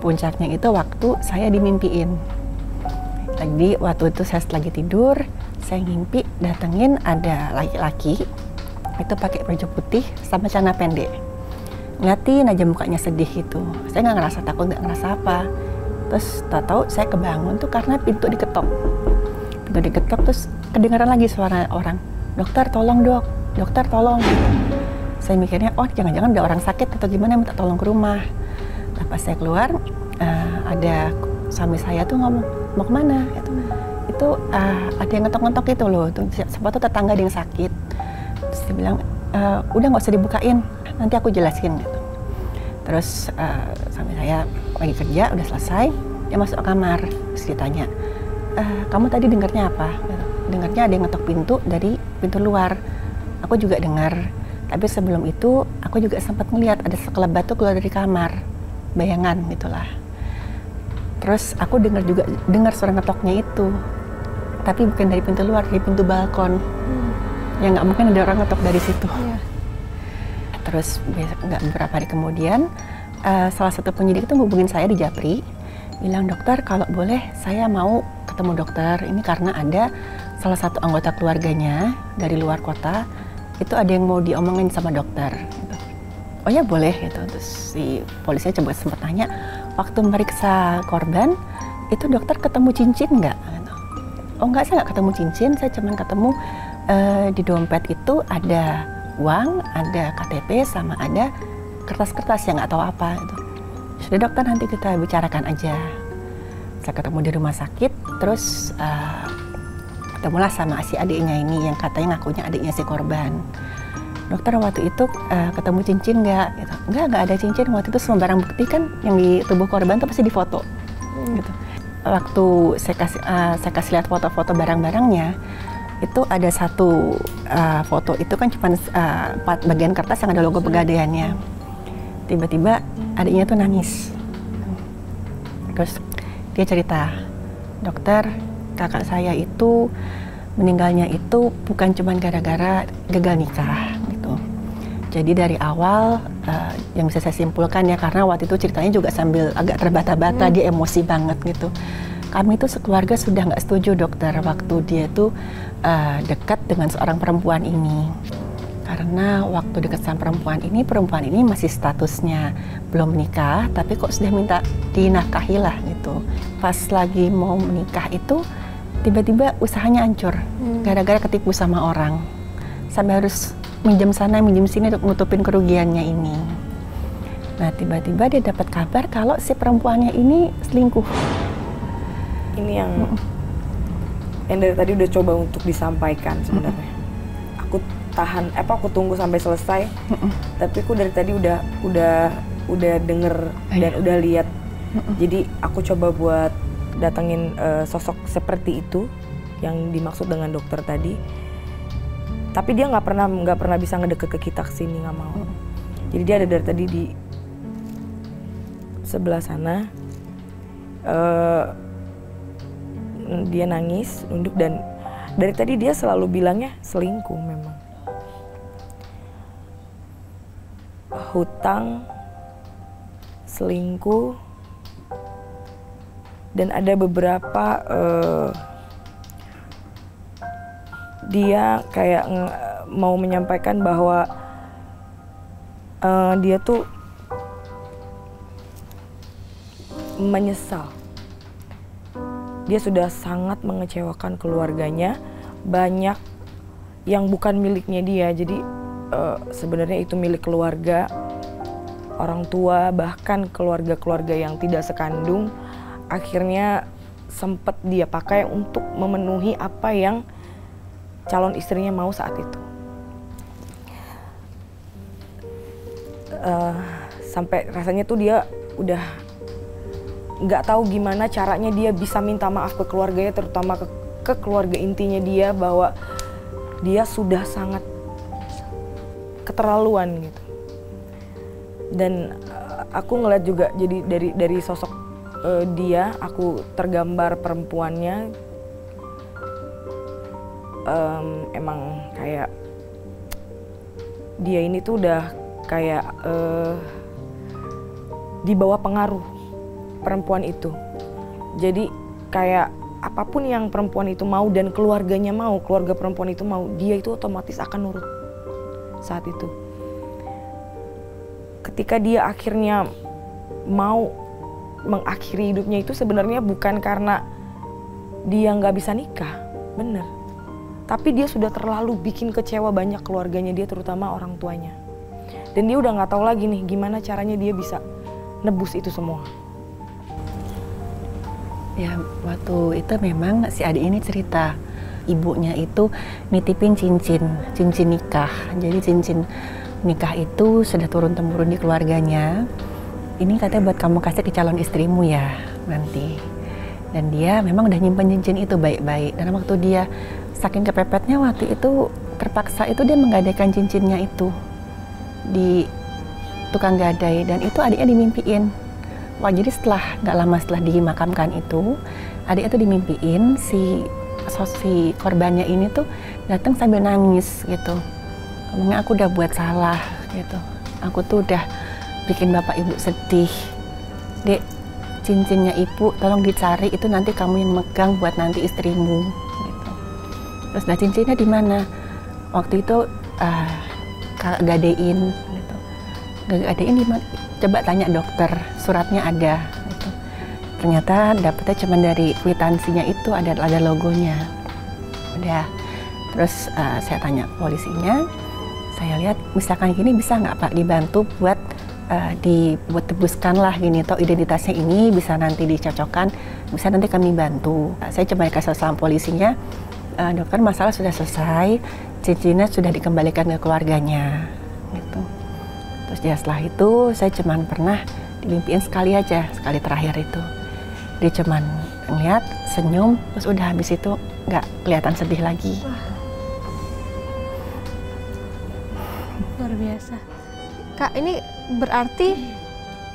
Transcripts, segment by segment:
puncaknya itu waktu saya dimimpiin. Jadi waktu itu saya lagi tidur, saya ngimpi datengin ada laki-laki itu pakai baju putih sama celana pendek. Ngeliatin aja mukanya sedih gitu. Saya nggak ngerasa takut, nggak ngerasa apa. Terus tahu saya kebangun tuh karena pintu diketok. Pintu diketok terus kedengaran lagi suara orang, dokter tolong dok, dokter tolong. Saya mikirnya, oh jangan-jangan ada orang sakit atau gimana minta tolong ke rumah. Nah, pas saya keluar, ada suami saya tuh ngomong, mau kemana? Itu ada yang ngetok-ngetok itu loh, siapa tuh tetangga ada yang sakit. Terus dia bilang, udah nggak usah dibukain, nanti aku jelasin gitu. Terus suami saya lagi kerja, udah selesai, dia masuk ke kamar, terus dia tanya, kamu tadi dengarnya apa? Dengarnya ada yang ngetok pintu dari pintu luar. Aku juga dengar, tapi sebelum itu aku juga sempat melihat ada sekelebat tuh keluar dari kamar, bayangan gitulah. Terus aku dengar suara ngetoknya itu, tapi bukan dari pintu luar, dari pintu balkon. Ya nggak mungkin ada orang ngetok dari situ. Iya. Terus nggak beberapa hari kemudian, salah satu penyidik itu hubungin saya di Japri, bilang dokter kalau boleh saya mau ketemu dokter. Ini karena ada salah satu anggota keluarganya dari luar kota, itu ada yang mau diomongin sama dokter. Gitu. Oh ya boleh gitu. Terus si polisinya coba sempat tanya, waktu meriksa korban, itu dokter ketemu cincin nggak? Gitu. Oh nggak, saya nggak ketemu cincin, saya cuma ketemu di dompet itu ada uang, ada KTP, sama ada kertas-kertas yang nggak tahu apa. Gitu. Sudah dokter, nanti kita bicarakan aja. Saya ketemu di rumah sakit, terus ketemulah sama si adiknya ini yang katanya ngakunya adiknya si korban. Dokter waktu itu ketemu cincin nggak? Gitu. Nggak ada cincin. Waktu itu semua barang bukti kan yang di tubuh korban tuh pasti difoto. Gitu. Waktu saya kasih lihat foto-foto barang-barangnya, itu ada satu foto itu kan cuma bagian kertas yang ada logo pegadaiannya. Tiba-tiba adiknya tuh nangis. Terus dia cerita, dokter, kakak saya itu meninggalnya itu bukan cuma gara-gara gagal nikah gitu. Jadi dari awal yang bisa saya simpulkan ya, karena waktu itu ceritanya juga sambil agak terbata-bata, dia emosi banget gitu. Kami itu sekeluarga sudah nggak setuju dokter waktu dia tuh dekat dengan seorang perempuan ini. Karena waktu dekat sama perempuan ini masih statusnya belum menikah, tapi kok sudah minta dinafkahi lah gitu. Pas lagi mau menikah itu, tiba-tiba usahanya hancur, gara-gara ketipu sama orang. Sampai harus minjem sana, minjem sini untuk nutupin kerugiannya ini. Nah, tiba-tiba dia dapat kabar kalau si perempuannya ini selingkuh. Ini yang dari tadi udah coba untuk disampaikan sebenarnya. Aku tahan, aku tunggu sampai selesai. Tapi aku dari tadi udah denger dan udah lihat. Jadi aku coba buat datengin sosok seperti itu yang dimaksud dengan dokter tadi. Tapi dia nggak pernah bisa ngedeket ke kita kesini, nggak mau. Jadi dia ada dari tadi di sebelah sana. Dia nangis, nunduk, dan dari tadi dia selalu bilangnya selingkuh memang. Hutang, selingkuh, dan ada beberapa dia kayak mau menyampaikan bahwa dia tuh menyesal. Dia sudah sangat mengecewakan keluarganya, banyak yang bukan miliknya dia. Jadi sebenarnya itu milik keluarga, orang tua, bahkan keluarga-keluarga yang tidak sekandung. Akhirnya sempat dia pakai untuk memenuhi apa yang calon istrinya mau saat itu. Sampai rasanya tuh dia udah nggak tahu gimana caranya dia bisa minta maaf ke keluarganya, terutama ke keluarga intinya dia, bahwa dia sudah sangat keterlaluan gitu. Dan aku ngeliat juga, jadi dari sosok dia, aku tergambar perempuannya. Emang kayak dia ini tuh udah kayak di bawah pengaruh perempuan itu. Jadi kayak apapun yang perempuan itu mau dan keluarganya mau, keluarga perempuan itu mau, dia itu otomatis akan nurut saat itu. Ketika dia akhirnya mau mengakhiri hidupnya itu sebenarnya bukan karena dia nggak bisa nikah, bener. Tapi dia sudah terlalu bikin kecewa banyak keluarganya dia, terutama orang tuanya. Dan dia udah nggak tahu lagi nih gimana caranya dia bisa nebus itu semua. Ya, waktu itu memang si adik ini cerita, ibunya itu nitipin cincin nikah. Jadi cincin nikah itu sudah turun-temurun di keluarganya. Ini katanya buat kamu kasih ke calon istrimu ya nanti. Dan dia memang udah nyimpen cincin itu baik-baik. Dan waktu dia saking kepepetnya waktu itu terpaksa itu dia menggadaikan cincinnya itu di tukang gadai, dan itu adiknya dimimpiin. Wah, jadi nggak lama setelah dimakamkan itu, adiknya tuh dimimpiin si korbannya ini tuh datang sambil nangis gitu. Ngomongnya, aku udah buat salah gitu. Aku tuh udah bikin bapak ibu sedih. Dek, cincinnya ibu tolong dicari, itu nanti kamu yang megang buat nanti istrimu gitu. Terus nah cincinnya di mana? Waktu itu gadein gitu. Gadein di mana? Coba tanya dokter, suratnya ada gitu. Ternyata dapetnya cuma dari kwitansinya itu ada logonya. Udah. Terus saya tanya polisinya, saya lihat misalkan gini bisa nggak Pak dibantu buat dibuat tebuskan lah gini, atau identitasnya ini bisa nanti dicocokkan, bisa nanti kami bantu. Saya coba kasih sama polisinya, dokter masalah sudah selesai, cincinnya sudah dikembalikan ke keluarganya gitu. Terus ya setelah itu saya cuman pernah dimimpiin sekali aja, sekali terakhir itu. Dia cuman ngeliat, senyum, terus udah habis itu nggak kelihatan sedih lagi. Luar biasa. Kak, ini berarti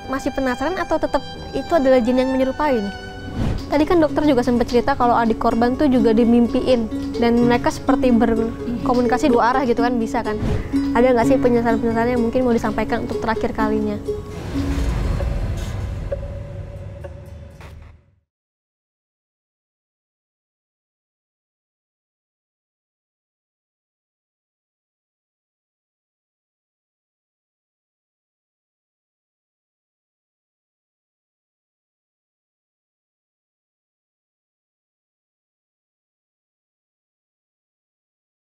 masih penasaran atau tetap itu adalah jin yang menyerupai nih? Tadi kan dokter juga sempat cerita kalau adik korban tuh juga dimimpiin dan mereka seperti berkomunikasi dua arah gitu kan, bisa kan? Ada nggak sih penjelasan-penjelasan yang mungkin mau disampaikan untuk terakhir kalinya?